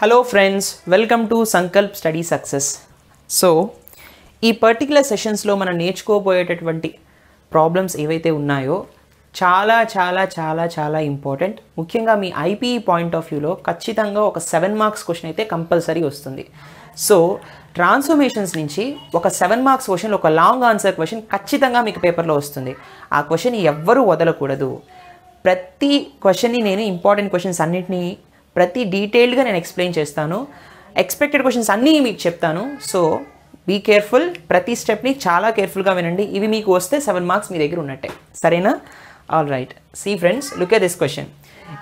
Hello friends, welcome to Sankalp Study Success. So, ఈ particular సెషన్స్లో మనం నేర్చుకోబోయేటటువంటి problems ఏవైతే ఉన్నాయో చాలా చాలా చాలా చాలా ఇంపార్టెంట్. ముఖ్యంగా మీ ఐపీఈ పాయింట్ ఆఫ్ వ్యూలో ఖచ్చితంగా ఒక 7 మార్క్స్ క్వశ్చన్ అయితే కంపల్సరీ వస్తుంది. సో ట్రాన్స్ఫర్మేషన్స్ నుంచి ఒక 7 మార్క్స్ క్వశ్చన్, ఒక లాంగ్ ఆన్సర్ క్వశ్చన్ ఖచ్చితంగా మీకు పేపర్లో వస్తుంది. ఆ క్వశ్చన్ ఎవ్వరూ వదలకూడదు. ప్రతి క్వశ్చన్ని నేను ఇంపార్టెంట్ క్వశ్చన్స్ అన్నింటినీ ప్రతి డీటెయిల్డ్గా నేను ఎక్స్ప్లెయిన్ చేస్తాను. ఎక్స్పెక్టెడ్ క్వశ్చన్స్ అన్నీ మీకు చెప్తాను. సో బీ కేర్ఫుల్, ప్రతి స్టెప్ని చాలా కేర్ఫుల్గా వినండి. ఇవి మీకు వస్తే 7 మార్క్స్ మీ దగ్గర ఉన్నట్టే, సరేనా? All right, see friends, look at this question.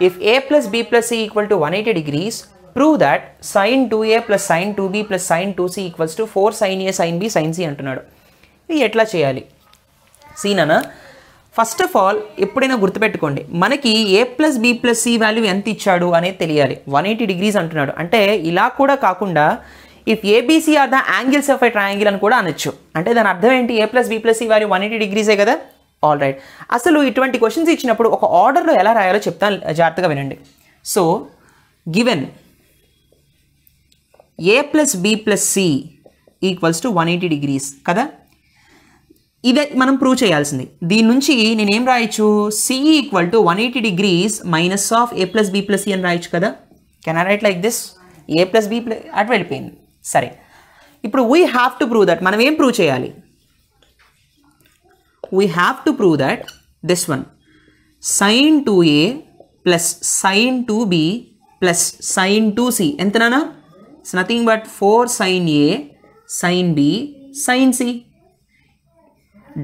If a plus b plus c equal to 180 degrees, prove that sin 2a plus sin 2b plus sin 2c equals to 4 sin a sin b sin c అంటున్నాడు. ఇది ఎట్లా చేయాలి? సీనా, first of all ఎప్పుడైనా గుర్తుపెట్టుకోండి, మనకి a plus b plus c value ఎంత ఇచ్చాడు అనేది తెలియాలి. 180 డిగ్రీస్ అంటున్నాడు అంటే ఇలా కూడా కాకుండా if ABC are the angles of a triangle అని కూడా అనొచ్చు. అంటే దాని అర్థం ఏంటి? a plus b plus c value 180 డిగ్రీసే కదా. ఆల్ రైట్, అసలు ఇటువంటి క్వశ్చన్స్ ఇచ్చినప్పుడు ఒక ఆర్డర్లో ఎలా రాయాలో చెప్తాను, జాగ్రత్తగా వినండి. So given a plus b plus c equals to 180 degrees కదా. ఇదే మనం ప్రూవ్ చేయాల్సింది. దీని నుంచి నేనేం రాయొచ్చు? c equal to 180 degrees minus of a plus b plus c అని రాయొచ్చు కదా. Can I right like this? a plus b plus అటు వెళ్ళిపోయింది. సరే, ఇప్పుడు we have to prove that. మనం ఏం ప్రూవ్ చేయాలి? we have to prove that this one sin 2a plus sin 2b plus sin 2c ఎంతనా? it's nothing but 4 sin a sin b sin c.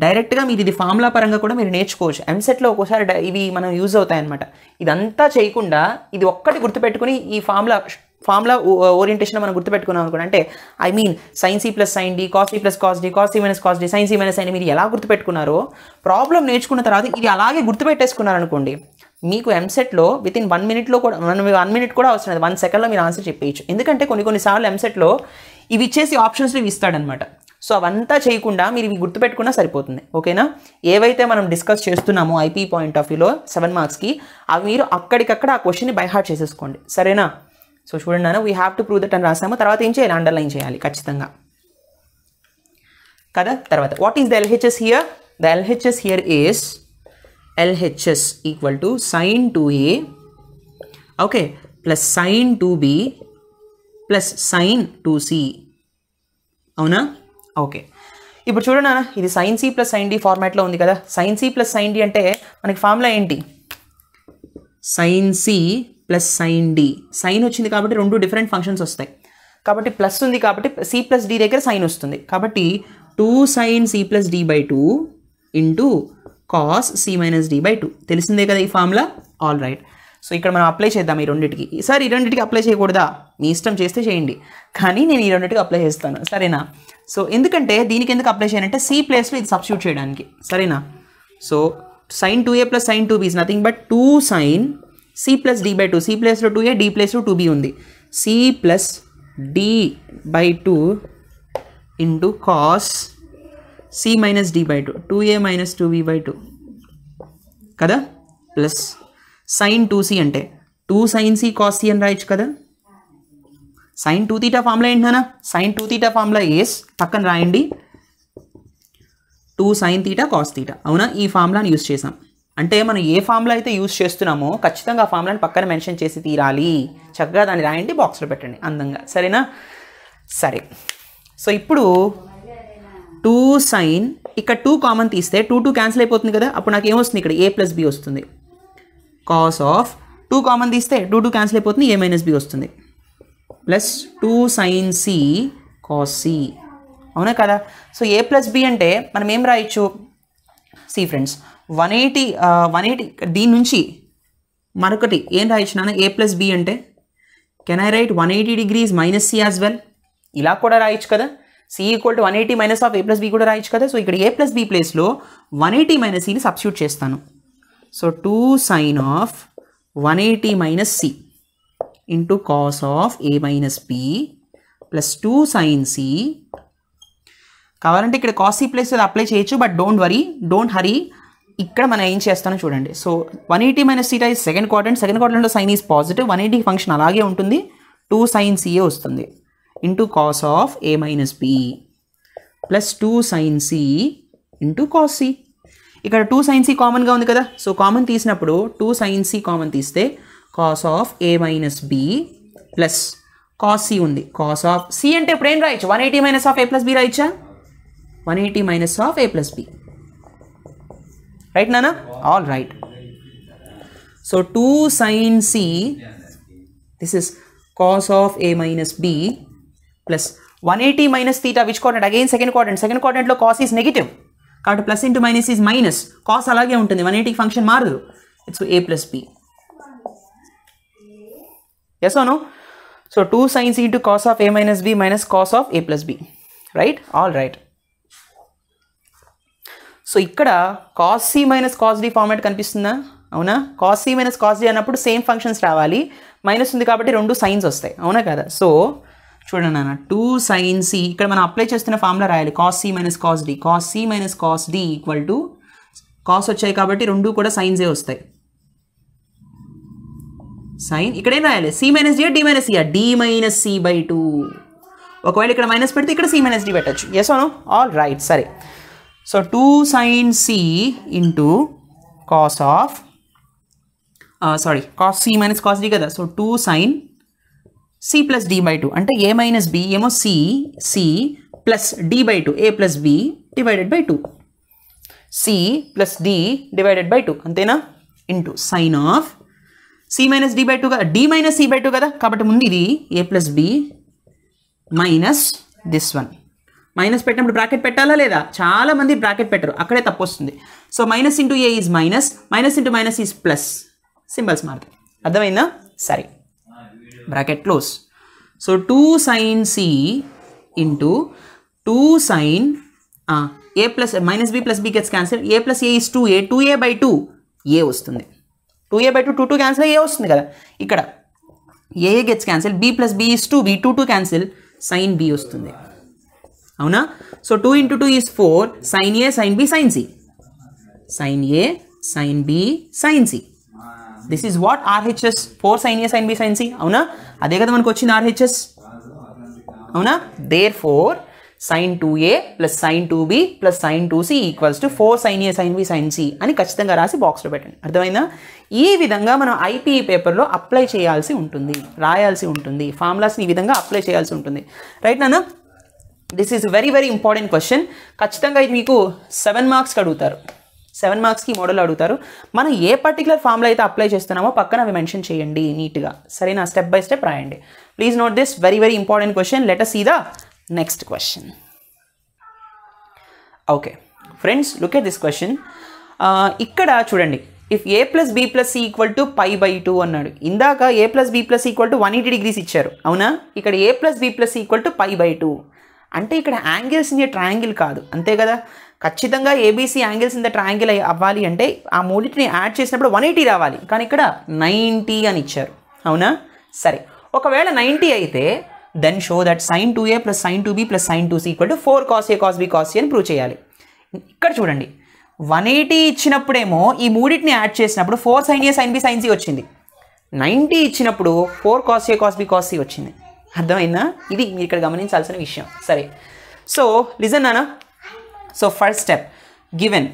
డైరెక్ట్గా మీరు ఇది ఫార్ములా పరంగా కూడా మీరు నేర్చుకోవచ్చు. ఎంసెట్లో ఒక్కోసారి ఇవి మనం యూజ్ అవుతాయి అనమాట. ఇదంతా చేయకుండా ఇది ఒక్కటి గుర్తుపెట్టుకుని ఈ ఫార్ములా ఓరియంటేషన్ మనం గుర్తుపెట్టుకున్నాం అనుకోండి. అంటే I mean sine c plus sine d, cos c plus cos d, cos c minus cos d, sine c minus sine. మీరు ఎలా గుర్తుపెట్టుకున్నారో ప్రాబ్లం నేర్చుకున్న తర్వాత ఇది అలాగే గుర్తుపెట్టేసుకున్నారనుకోండి, మీకు ఎంసెట్లో విత్ ఇన్ 1 మినిట్లో కూడా 1 మినిట్ కూడా అవసరం లేదు, 1 సెకండ్లో మీరు ఆన్సర్ చెప్పేయచ్చు. ఎందుకంటే కొన్నిసార్లు ఎంసెట్లో ఇవి ఇచ్చేసి ఆప్షన్స్లో ఇవి ఇస్తాడనమాట. సో అవంతా చేయకుండా మీరు ఇవి గుర్తుపెట్టుకున్నా సరిపోతుంది. ఓకేనా? ఏవైతే మనం డిస్కస్ చేస్తున్నామో ఐపీ పాయింట్ ఆఫ్ వ్యూలో 7 మార్క్స్కి, అవి మీరు అక్కడికక్కడ ఆ క్వశ్చన్ని బై హార్ట్ చేసేసుకోండి, సరేనా? సో చూడండి నాన్న, we have to prove that అని రాసాము. తర్వాత ఏం చేయాలి? అండర్లైన్ చేయాలి ఖచ్చితంగా కదా. తర్వాత what is the LHS here? The LHS here is LHS equal to sine 2a okay plus sine 2b plus sine 2c. అవునా? ఓకే, ఇప్పుడు చూడండి నాన్న, ఇది sine c plus sine d ఫార్మాట్లో ఉంది కదా. Sine c plus sine d అంటే మనకి ఫార్ములా ఏంటి? Sine c plus sine d. Sine వచ్చింది కాబట్టి 2 డిఫరెంట్ ఫంక్షన్స్ వస్తాయి. కాబట్టి ప్లస్ ఉంది కాబట్టి సి ప్లస్ డి దగ్గర సైన్ వస్తుంది. కాబట్టి 2 sine c plus d by 2 into cos c minus d by 2. తెలిసిందే కదా ఈ ఫార్ములా. ఆల్ రైట్, సో ఇక్కడ మనం అప్లై చేద్దాం ఈ రెండింటికి. సార్ ఈ రెండింటికి అప్లై చేయకూడదా? మీ ఇష్టం, చేస్తే చేయండి, కానీ నేను ఈ రెండింటికి అప్లై చేస్తాను, సరేనా? సో ఎందుకంటే దీనికి ఎందుకు అప్లై చేయాలంటే సి ప్లేస్లో ఇది సబ్స్టిట్యూట్ చేయడానికి, సరేనా? So sine 2a plus sine 2b is nothing but 2 sine c plus d by 2. C ప్లేస్లో 2a, డి ప్లేస్లో 2b ఉంది. C plus d by 2 into cos c minus d by 2, 2a minus 2b by 2 కదా, plus sine 2c అంటే 2 sine c cos C అని రాయొచ్చు కదా. Sign 2 theta formula ఏంటన్నా? Sign 2 theta formula ఏస్ పక్కన రాయండి, 2 సైన్ తీటా కాస్ తీటా. అవునా? ఈ ఫార్ములాని యూజ్ చేసాం. అంటే మనం ఏ ఫార్ములా అయితే యూజ్ చేస్తున్నామో ఖచ్చితంగా ఆ ఫార్ములాని పక్కన మెన్షన్ చేసి తీరాలి. చక్కగా దాన్ని రాయండి, బాక్స్లో పెట్టండి అందంగా, సరేనా? సరే, సో ఇప్పుడు 2 సైన్, ఇక్కడ 2 కామన్ తీస్తే 2 క్యాన్సిల్ అయిపోతుంది కదా. అప్పుడు నాకు ఏమొస్తుంది? ఇక్కడ a ప్లస్ b వస్తుంది. కాస్ ఆఫ్ 2 కామన్ తీస్తే 2 క్యాన్సిల్ అయిపోతుంది, a మైనస్ b వస్తుంది. Plus 2 sine c cos c. అవునా కదా? సో a ప్లస్ b అంటే మనం ఏం రాయొచ్చు? సి ఫ్రెండ్స్, 180 దీని నుంచి మరొకటి ఏం రాయొచ్చు నాన్న? a ప్లస్ b అంటే can I write 180 degrees minus c as well? ఇలా కూడా రాయొచ్చు కదా. C equal to 180 minus of a plus b కూడా రాయొచ్చు కదా. సో ఇక్కడ a ప్లస్ b ప్లేస్లో 180 మైనస్ సిని సబ్స్టిట్యూట్ చేస్తాను. So 2 sine of 180 minus c into cos of a minus b plus 2 sine c. కావాలంటే ఇక్కడ కాస్ సి ప్లేస్ అప్లై చేయొచ్చు, but don't worry, don't hurry. ఇక్కడ మనం ఏం చేస్తానో చూడండి. సో 180 మైనస్ θ ఇస్ సెకండ్ క్వాడ్రంట్లో సైన్ ఈజ్ పాజిటివ్. 180 ఫంక్షన్ అలాగే ఉంటుంది. 2 sin c వస్తుంది into cos of a minus b plus 2 sin c into cos c. ఇక్కడ 2 sin c కామన్గా ఉంది కదా. సో కామన్ తీసినప్పుడు 2 sin c కామన్ తీస్తే cos of a minus b plus cos c ఉంది. కాస్ ఆఫ్ c అంటే ఇప్పుడు ఏం రాయొచ్చు? 180 minus of a plus b రాయొచ్చా? 180 minus of a plus b. Right నానా? All right. So 2 sin c, this is cos of a minus b plus 180 minus theta, which quadrant? Again second quadrant లో cos is negative కాబట్టి plus into minus is minus. Cos అలాగే ఉంటుంది, 180 function మారదు. It's a plus b. yes or no? So 2 sin c into cos of a minus b minus cos of a plus b. Right? All right. So ఇక్కడ cos c minus cos d format కనిపిస్తుందా? అవునా? cos c minus cos d అన్నప్పుడు same functions రావాలి. Minus ఉంది కాబట్టి రెండు science వస్తాయి, అవునా కదా? సో చూడండి నాన్న, 2 sin c ఇక్కడ మనం అప్లై చేస్తున్న ఫార్ములా రాయాలి. cos c minus cos d, cos c minus cos d equal to cos వచ్చాయి కాబట్టి రెండు కూడా సైన్సే వస్తాయి. సైన్ ఇక్కడ ఏం రాయాలి? c minus d, d minus c, d minus c by 2. ఒకవేళ ఇక్కడ మైనస్ పెడితే ఇక్కడ c మైనస్ d పెట్టచ్చు. ఎస్ అవును? All right. సరే. So 2 sin c into cos of cos c minus cos d కదా. So 2 sin c plus d by 2 అంటే a minus b ఏమో c plus d by 2, a plus b divided by 2, c plus d divided by 2 అంతేనా? Into sine of c minus d by 2 కదా, d minus c by 2 కదా కాబట్టి ముందు ఇది a plus b minus this one. Minus పెట్టినప్పుడు bracket పెట్టాలా లేదా? చాలా మంది బ్రాకెట్ పెట్టరు, అక్కడే తప్పు వస్తుంది. So minus into A is minus, minus into minus is plus, symbols మారుతాయి. అర్థమైందా? సరే, bracket close. So 2 sin c into 2 sin a plus minus b plus b gets cancel, a plus a is 2a, 2a by 2 a వస్తుంది. 2a by 2, 2 cancel, a వస్తుంది కదా. ఇక్కడ a gets cancel, b plus b is 2b, 2 cancel, sin b వస్తుంది. అవునా? So 2 into 2 is 4, sin a sin b sin c, sin a sin b sin c. This is what? RHS, 4 sin a sin b sin c. అవునా? అదే కదా మనకు వచ్చింది RHS. అవునా? Therefore sin 2a plus sin 2b plus sin 2c equals to 4 sin a sin b sin c అని ఖచ్చితంగా రాసి బాక్స్లో పెట్టండి. అర్థమైందా? ఈ విధంగా మనం ఐపీఈ పేపర్లో అప్లై చేయాల్సి ఉంటుంది, రాయాల్సి ఉంటుంది, ఫార్ములాస్ని ఈ విధంగా అప్లై చేయాల్సి ఉంటుంది. రైట్ నాన్న? This is very very important question. ఖచ్చితంగా ఇది మీకు 7 మార్క్స్కి అడుగుతారు, 7 మార్క్స్కి మోడల్ అడుగుతారు. మనం ఏ పర్టికులర్ ఫార్ములా అయితే అప్లై చేస్తున్నామో పక్కన అవి మెన్షన్ చేయండి నీట్గా. సరేనా? స్టెప్ బై స్టెప్ రాయండి. Please note this very very important question. Let us see the next question. Okay friends, look at this question. ఇక్కడ చూడండి, if a plus b plus c equal to pi by 2 అన్నాడు. ఇందాక a plus b plus equal to 180 degrees ఇచ్చారు, అవునా? ఇక్కడ a plus b plus equal to pi by 2 అంటే ఇక్కడ angles in a triangle కాదు, అంతే కదా? ఖచ్చితంగా ABC angles in the triangle అవ్వాలి అంటే ఆ మూడింటిని యాడ్ చేసినప్పుడు 180 రావాలి, కానీ ఇక్కడ 90 అని ఇచ్చారు, అవునా? సరే, ఒకవేళ 90 అయితే then show that sin 2a plus sin 2b plus sin 2c equal to 4 cos a cos b cos c అని ప్రూవ్ చేయాలి. ఇక్కడ చూడండి, 180 ఇచ్చినప్పుడేమో ఈ మూడింటిని యాడ్ చేసినప్పుడు 4 sin a sin b sin c వచ్చింది. 90 ఇచ్చినప్పుడు 4 cos a cos b cos c వచ్చింది. అర్థమైందా? ఇది మీరు ఇక్కడ గమనించాల్సిన విషయం. సరే, సో లిజన్ నానా. So first step, given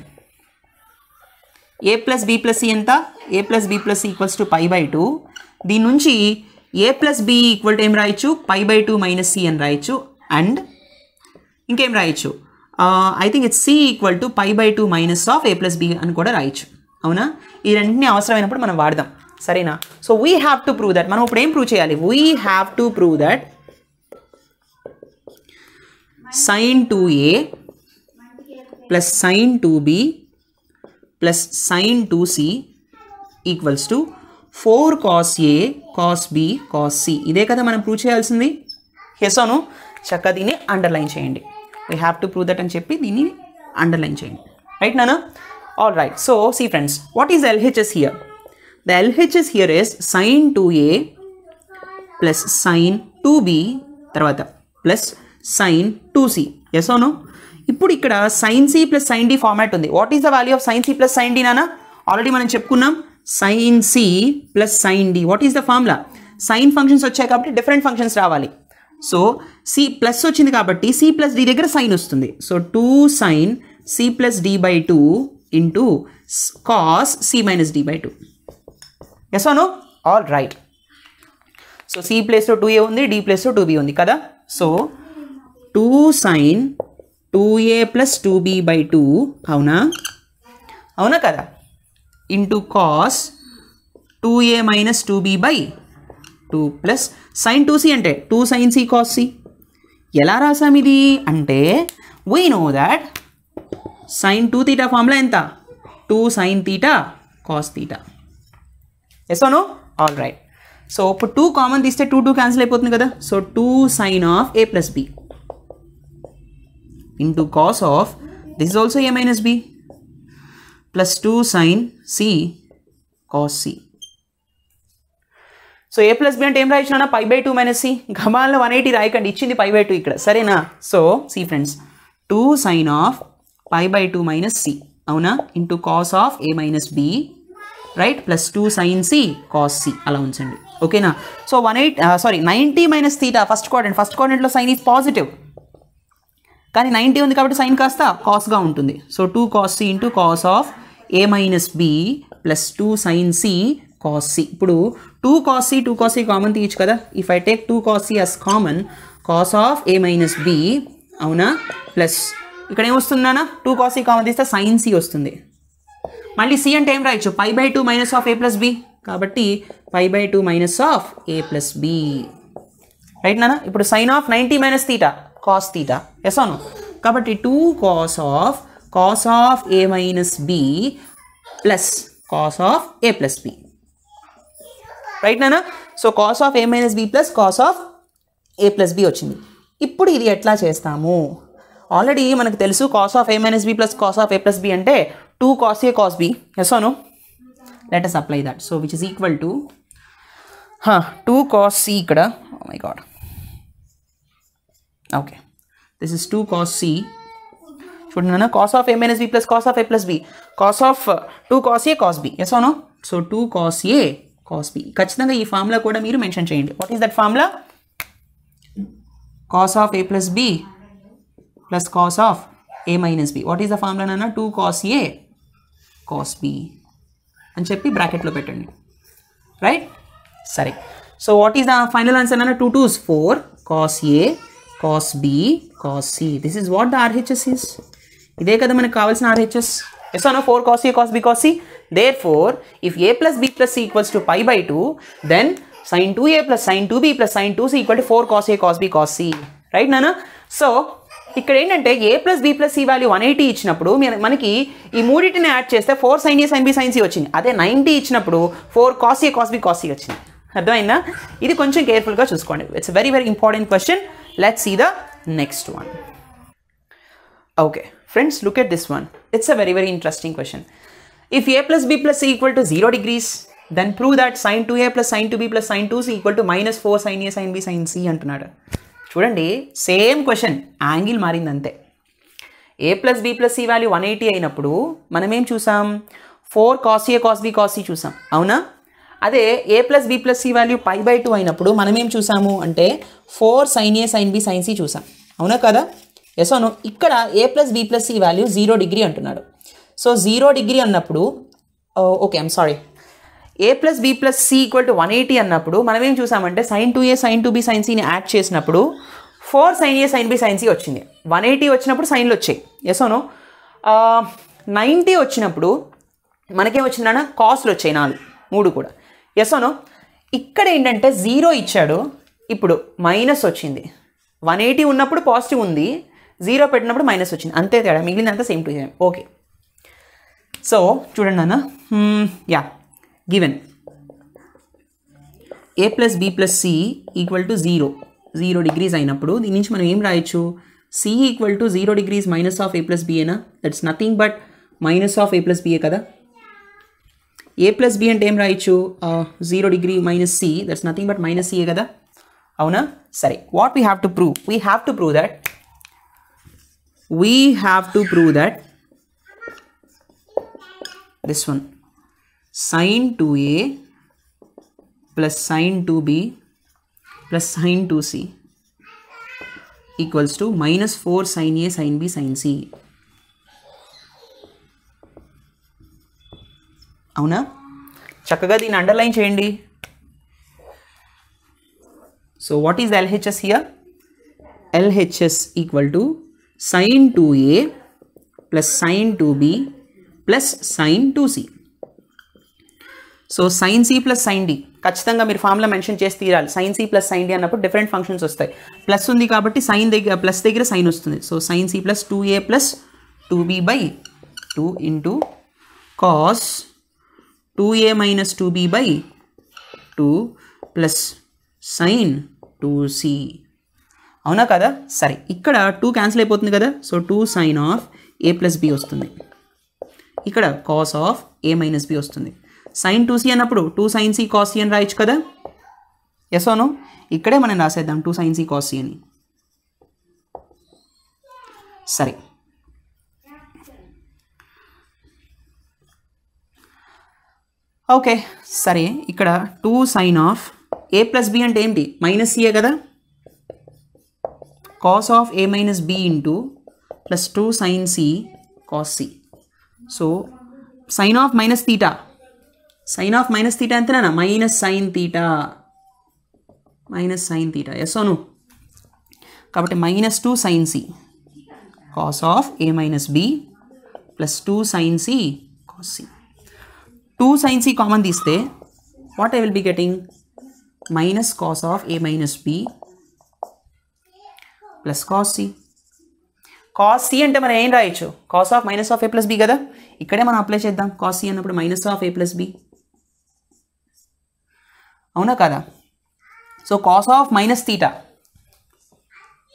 a plus b plus c ఎంత? a plus b plus c equals to pi by 2. దీని నుంచి a plus b equal to ఏం రాయొచ్చు? పై బై 2 మైనస్ c అని రాయొచ్చు. అండ్ ఇంకేం రాయొచ్చు? I think it's c equal to pi by 2 minus of a plus b అని కూడా రాయొచ్చు, అవునా? ఈ రెండింటిని అవసరమైనప్పుడు మనం వాడదాం, సరేనా? So we have to prove that. మనం ఇప్పుడు ఏం ప్రూవ్ చేయాలి? We have to prove that sin 2a plus sin 2b plus sin 2c equals to 4 cos a cos b cos c. ఇదే కదా మనం ప్రూవ్ చేయాల్సింది. Yes or no? చక్కగా దీన్ని అండర్లైన్ చేయండి. We have to prove that అని చెప్పి దీన్ని అండర్లైన్ చేయండి. రైట్ నానా? All right. So see friends, what is LHS here? The LHS here is sin 2a plus sin 2b తర్వాత plus sin 2c. Yes or no? ఇప్పుడు ఇక్కడ sine c plus sine d format ఉంది. What is the value of sine c plus sine d నానా? Already మనం చెప్పుకున్నాం sine c plus sine d. What is the formula? Sine functions వచ్చాయి కాబట్టి different functions రావాలి. So c plus వచ్చింది కాబట్టి c plus d దగ్గర సైన్ వస్తుంది. So 2 sin c plus d by 2 into cos c minus d by 2. Yes or no? All right. So C ప్లేస్లో 2a ఉంది, D ప్లేస్లో 2b ఉంది కదా. So 2 sin 2a plus 2b by 2 అవునా? అవునా కదా? Into cos 2a minus 2b by 2 plus sine 2c అంటే 2 sin c cos c. ఎలా రాసాం ఇది అంటే we know that sine 2 θ formula ఎంత? 2 sin θ cos θ. Yes or no? All right. So ఇప్పుడు 2 కామన్ తీస్తే 2 క్యాన్సిల్ అయిపోతుంది కదా. So 2 sin of a plus b into cos of this is also a minus b plus 2 sin c cos c. So a plus b అంటే ఏం రాయించినా pi by 2 minus c. గమాల్లో 180 రాయకండి, ఇచ్చింది పై బై 2 ఇక్కడ, సరేనా? So c friends 2 sin of pi by 2 minus c అవునా into cos of a minus b right plus 2 sin c cos c అలా ఉంచండి. ఓకేనా? సో 90 మైనస్ తీటా ఫస్ట్ క్వాడ్రంట్లో సైన్ ఈజ్ పాజిటివ్, కానీ 90 ఉంది కాబట్టి సైన్ కాస్త కాస్గా ఉంటుంది. So 2 cos c into cos of a minus b plus 2 sin c cos c. ఇప్పుడు 2 cos c కామన్ తీయచ్చు కదా. If I take 2 cos c as common, cos of a minus b అవునా ప్లస్ ఇక్కడ ఏమొస్తుందన్నా 2 cos c common తీస్తే sin c వస్తుంది. మళ్ళీ c అంటే ఏం రాయొచ్చు? పై by 2 minus of a plus b, కాబట్టి పై by 2 minus of a plus b right నానా. ఇప్పుడు sine of 90 minus theta cos theta. Yes అవును. కాబట్టి 2 cos of a minus b plus cos of a plus b right నానా. So cos of a minus b plus cos of a plus b వచ్చింది. ఇప్పుడు ఇది ఎట్లా చేస్తాము? Already మనకు తెలుసు cos of a minus b plus cos of a plus b అంటే 2 cos a cos b. Yes అవును. Let us apply that. So which is equal to 2 cos c ఇక్కడ, oh my god, okay, this is 2 cos c. చూడండి నాన్న, cos of a minus b plus cos of a plus b, cos of 2 cos a cos b. yes or no? So 2 cos a cos b. ఖచ్చితంగా ఈ formula కూడా మీరు mention చేయండి. What is that formula? cos of a plus b plus cos of a minus b. What is the formula నాన్న? 2 cos a cos b అని చెప్పి బ్రాకెట్లో పెట్టండి. రైట్? సరే. So what is the final answer అన్న? 2 2s 4 cos a cos b cos c. This is what the RHS is. ఇదే కదా మనకు కావాల్సిన RHS. ఎస్ అన్న 4 cos a cos b cos c. Therefore, if a plus b plus c equals to pi by 2, then sin 2a plus sin 2b plus sin 2c equal to 4 cos a cos b cos c. Right నాన్న? So ఇక్కడ ఏంటంటే a plus b plus c value 180 ఇచ్చినప్పుడు మనకి ఈ మూడింటిని add చేస్తే 4 sin a sin b sin c వచ్చింది. అదే 90 ఇచ్చినప్పుడు 4 cos a cos b cos c వచ్చింది. అర్థమైందా? ఇది కొంచెం కేర్ఫుల్గా చూసుకోండి. It's very very important question. Let's see the next one. Okay friends, look at this one. It's a very very interesting question. If a plus b plus c equal to 0 degrees, then prove that sin 2a plus sin 2b plus sin 2c equal to minus 4 sin a sin b sin c అంటున్నాడు. చూడండి, same question, angle మారింది అంతే. a plus b plus c value 180 అయినప్పుడు మనం ఏం చూసాం? 4 cos a cos b cos c చూసాం, అవునా? అదే a plus b plus c value pi by 2 అయినప్పుడు మనం ఏం చూసాము అంటే 4 sin a sin b sin c చూసాం, అవునా కదా? ఎస్ అవును. ఇక్కడ a plus b plus c value 0 degree అంటున్నాడు. సో 0 డిగ్రీ అన్నప్పుడు, okay I'm sorry, a plus b plus c equal to 180 అన్నప్పుడు మనం ఏం చూసామంటే sin 2a sin 2b sin cని యాడ్ చేసినప్పుడు 4 sin a sin b sin c వచ్చింది. 180 వచ్చినప్పుడు సైన్లు వచ్చాయి. ఎస్ అవును. 90 వచ్చినప్పుడు మనకేం వచ్చిందన్న? కాస్ట్లు వచ్చాయి 3 కూడా. ఎస్ అవును. ఇక్కడ ఏంటంటే 0 ఇచ్చాడు, ఇప్పుడు మైనస్ వచ్చింది. 180 ఉన్నప్పుడు పాజిటివ్ ఉంది, 0 పెట్టినప్పుడు మైనస్ వచ్చింది, అంతే తేడా, మిగిలినంతా same to same. Okay, so చూడండి అన్న, yeah given a plus b plus c equal to 0 degrees అయినప్పుడు దీని నుంచి మనం ఏం రాయొచ్చు? c equal to 0 degrees minus of a plus b ఏనా? That's nothing but minus of a plus b కదా. a ప్లస్ b అంటే ఏం రాయొచ్చు? 0 degree minus c, that's nothing but minus c కదా, అవునా? సరే, what we have to prove? We have to prove that we have to prove that this one sin 2a plus sin 2b plus sin 2c equals to minus 4 sin a sin b sin c. అవునా? చక్కగా దీన్ని underline చేయండి. So what is LHS here? LHS equal to sin 2a plus sin 2b plus sin 2c. So sin c plus sin d ఖచ్చితంగా మీరు formula mention చేసి తీరాలి. sin c plus sin d అన్నప్పుడు different functions వస్తాయి. Plus ఉంది కాబట్టి sign దగ్గర plus దగ్గర సైన్ వస్తుంది. So sin c plus 2a plus 2b by 2 into cos 2a minus 2b by 2 plus sin 2c. అవునా కదా? సరే, ఇక్కడ 2 క్యాన్సిల్ అయిపోతుంది కదా. So 2 sin of a plus b వస్తుంది. ఇక్కడ cos of a minus b వస్తుంది. sin 2c అన్నప్పుడు 2 sin c cos c అని రాయొచ్చు కదా. ఎస్ ఓనో? ఇక్కడే మనం రాసేద్దాం 2 sin c cos c అని. సరే, ఓకే. సరే, ఇక్కడ 2 sin of a plus b అంటే ఏంటి? మైనస్ c కదా. cos of a minus b into plus 2 sin c cos c. So sin of minus theta, sin of minus theta ఎంతనా? Minus sin theta, minus sin theta. Yes or no? కాబట్టి minus 2 sin c cos of a minus b plus 2 sin c cos c. 2 sin c common తీస్తే what I will be getting? Minus cos of a minus b plus cos c. cos c అంటే మనం ఏం రాయొచ్చు? cos of minus of a plus b కదా. ఇక్కడే మనం apply చేద్దాం. cos c అన్నప్పుడు minus of a plus b. అవునా కదా? So cos of minus theta,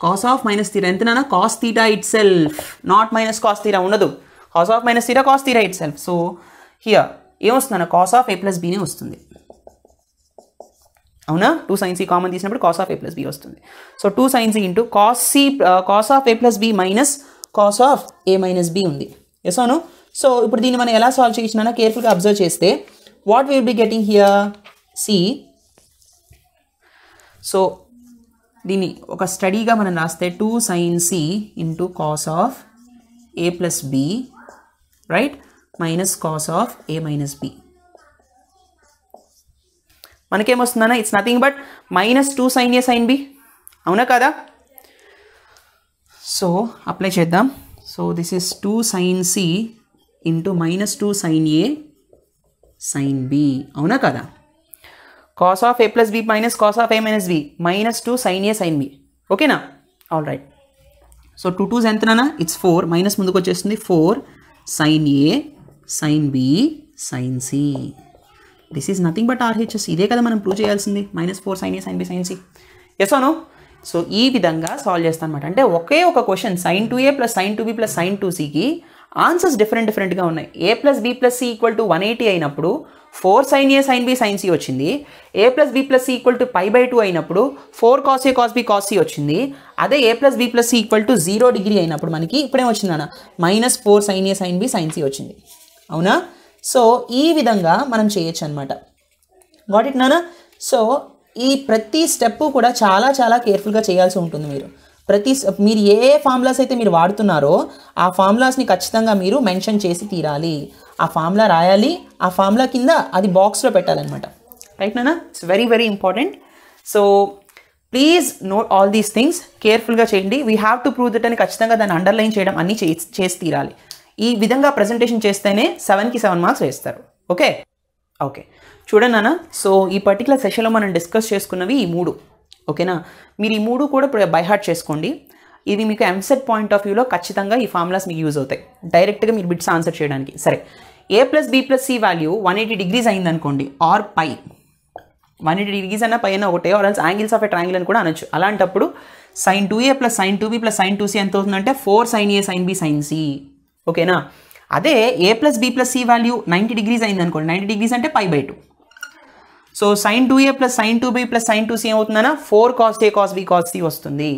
cos of minus theta ఎంతనా? cos theta itself, not minus cos theta ఉండదు. cos of minus theta cos theta itself. So here ఏమొస్తుందన్న? cos of a plus b నే వస్తుంది. అవునా? 2 sin c common తీసినప్పుడు cos of a plus b వస్తుంది. So 2 sin c into cos of a plus b మైనస్ cos of a minus b ఉంది. Yes అవును? So ఇప్పుడు దీన్ని మనం ఎలా సాల్వ్ చేయించినా కేర్ఫుల్గా అబ్జర్వ్ చేస్తే what will be getting here? C. So దీన్ని ఒక స్టడీగా మనం రాస్తే 2 sin c into cos of a plus b right మైనస్ cos of a minus b. మనకేమొస్తుందన్నా? It's nothing but minus 2 sin a sin b. అవునా కదా? సో అప్లై చేద్దాం. So this is 2 sin c into minus 2 sin a sin b. అవునా కదా? cos of a plus b minus cos of a minus b minus 2 sin a sin b. ఓకేనా? All right. So 2 2s ఎంతనా? It's 4. Minus ముందుకు వచ్చేస్తుంది 4 sin a sin b sin c. This is nothing but RHS. ఇదే కదా మనం prove చేయాల్సింది. Minus 4 sin a sin b sin c. Yes or no? So ఈ విధంగా సాల్వ్ చేస్తాను అనమాట. అంటే ఒకే ఒక question sin 2a plus sin 2b plus sin 2cకి ఆన్సర్స్ డిఫరెంట్గా ఉన్నాయి. a plus b plus c equal to 180 అయినప్పుడు 4 sin a sin b sin c వచ్చింది. a plus b plus c equal to π/2 అయినప్పుడు 4 cos a cos b cos c వచ్చింది. అదే a plus b plus c equal to 0 degree అయినప్పుడు మనకి ఇప్పుడేం వచ్చిందన్న? Minus 4 sin a sin b sin c వచ్చింది. అవునా? సో ఈ విధంగా మనం చేయొచ్చు అనమాట. గాట్ ఇట్ నానా? సో ఈ ప్రతి స్టెప్ కూడా చాలా చాలా కేర్ఫుల్గా చేయాల్సి ఉంటుంది. మీరు ఏ ఫార్ములాస్ అయితే మీరు వాడుతున్నారో ఆ ఫార్ములాస్ని ఖచ్చితంగా మీరు మెన్షన్ చేసి తీరాలి. ఆ ఫార్ములా రాయాలి, ఆ ఫార్ములా కింద అది బాక్స్లో పెట్టాలన్నమాట. రైట్ నానా? It's very very important. So please note all these things, కేర్ఫుల్గా చేయండి. We have to prove that అని ఖచ్చితంగా దాన్ని అండర్లైన్ చేయడం అన్నీ చేసి తీరాలి. ఈ విధంగా ప్రజెంటేషన్ చేస్తేనే 7కి 7 మార్క్స్ వేస్తారు. ఓకే ఓకే చూడండి నాన్న. సో ఈ పర్టికులర్ సెషన్లో మనం డిస్కస్ చేసుకున్నవి ఈ 3. ఓకేనా? మీరు ఈ 3 కూడా బై హార్ట్ చేసుకోండి. ఇది మీకు ఎంసెట్ పాయింట్ ఆఫ్ వ్యూలో ఖచ్చితంగా ఈ ఫార్ములాస్ మీకు యూజ్ అవుతాయి డైరెక్ట్గా మీరు బిట్స్ ఆన్సర్ చేయడానికి. సరే, a plus b plus c value 180 degrees అయిందనుకోండి, ఆర్ పై 180 డిగ్రీస్ అన్న పైన ఒకటే, or else angles of a triangle అని కూడా అనొచ్చు. అలాంటప్పుడు sin 2a plus sin 2b plus sin 2c ఎంత అవుతుందంటే 4 sin a sin b sin c. ఓకేనా? అదే a plus b plus c value 90 degrees అయిందనుకోండి, 90 డిగ్రీస్ అంటే π/2. So sin 2a plus sin 2b plus sin 2c ఏమవుతుందన్నా 4 cos a cos b cos c వస్తుంది.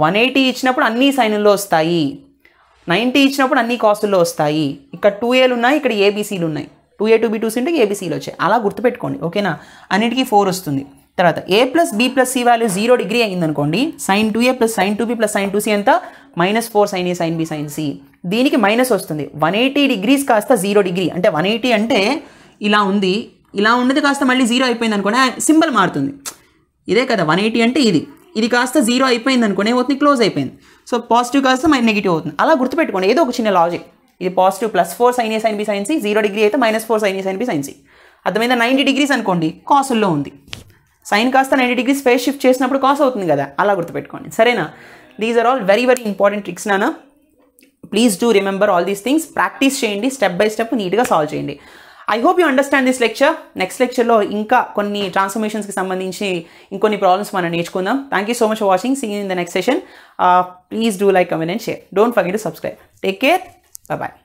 180 ఇచ్చినప్పుడు అన్ని సైన్ల్లో వస్తాయి. 90 ఇచ్చినప్పుడు అన్ని కాసుల్లో వస్తాయి. ఇక్కడ 2aలు ఉన్నాయి, ఇక్కడ ఏబీసీలు ఉన్నాయి. 2a 2b 2c ఉంటే ఏబీసీలు వచ్చాయి. అలా గుర్తుపెట్టుకోండి, ఓకేనా. అన్నిటికీ 4 వస్తుంది. తర్వాత a plus b plus c value 0 degree అయిందనుకోండి, sin 2a plus sin 2b plus sin 2c ఎంత -4 sin a sin b sin c. దీనికి మైనస్ వస్తుంది. 180 డిగ్రీస్ కాస్త 0 డిగ్రీ అంటే 180 అంటే ఇలా ఉంది, ఇలా ఉన్నది కాస్త మళ్ళీ 0 అయిపోయింది అనుకోండి, సింబల్ మారుతుంది. ఇదే కదా 180 అంటే ఇది కాస్త 0 అయిపోయింది అనుకోండి, ఏమవుతుంది, క్లోజ్ అయిపోయింది. సో పాజిటివ్ కాస్త నెగిటివ్ అవుతుంది. అలా గుర్తుపెట్టుకోండి, ఏదో ఒక చిన్న లాజిక్. ఇది positive +4 sin a sin b sin c, 0 degree అయితే -4 sin a sin b sin c. అర్థమైందా? 90 డిగ్రీస్ అనుకోండి, కాసుల్లో ఉంది. సైన్ కాస్త 90 డిగ్రీస్ ఫేస్ షిఫ్ట్ చేసినప్పుడు కాస్ అవుతుంది కదా, అలా గుర్తుపెట్టుకోండి, సరేనా. These are all very very important tricks నానా. Please do remember all these things. Practice చేయండి, స్టెప్ బై స్టెప్ నీట్గా సాల్వ్ చేయండి. I hope you understand this lecture. Next లెక్చర్లో ఇంకా కొన్ని ట్రాన్స్ఫర్మేషన్స్కి సంబంధించి ఇంకొన్ని ప్రాబ్లమ్స్ మనం నేర్చుకుందాం. Thank you so much for watching. See you in the next session. Please do like, comment and share. Don't forget to subscribe. Take care. Bye-bye.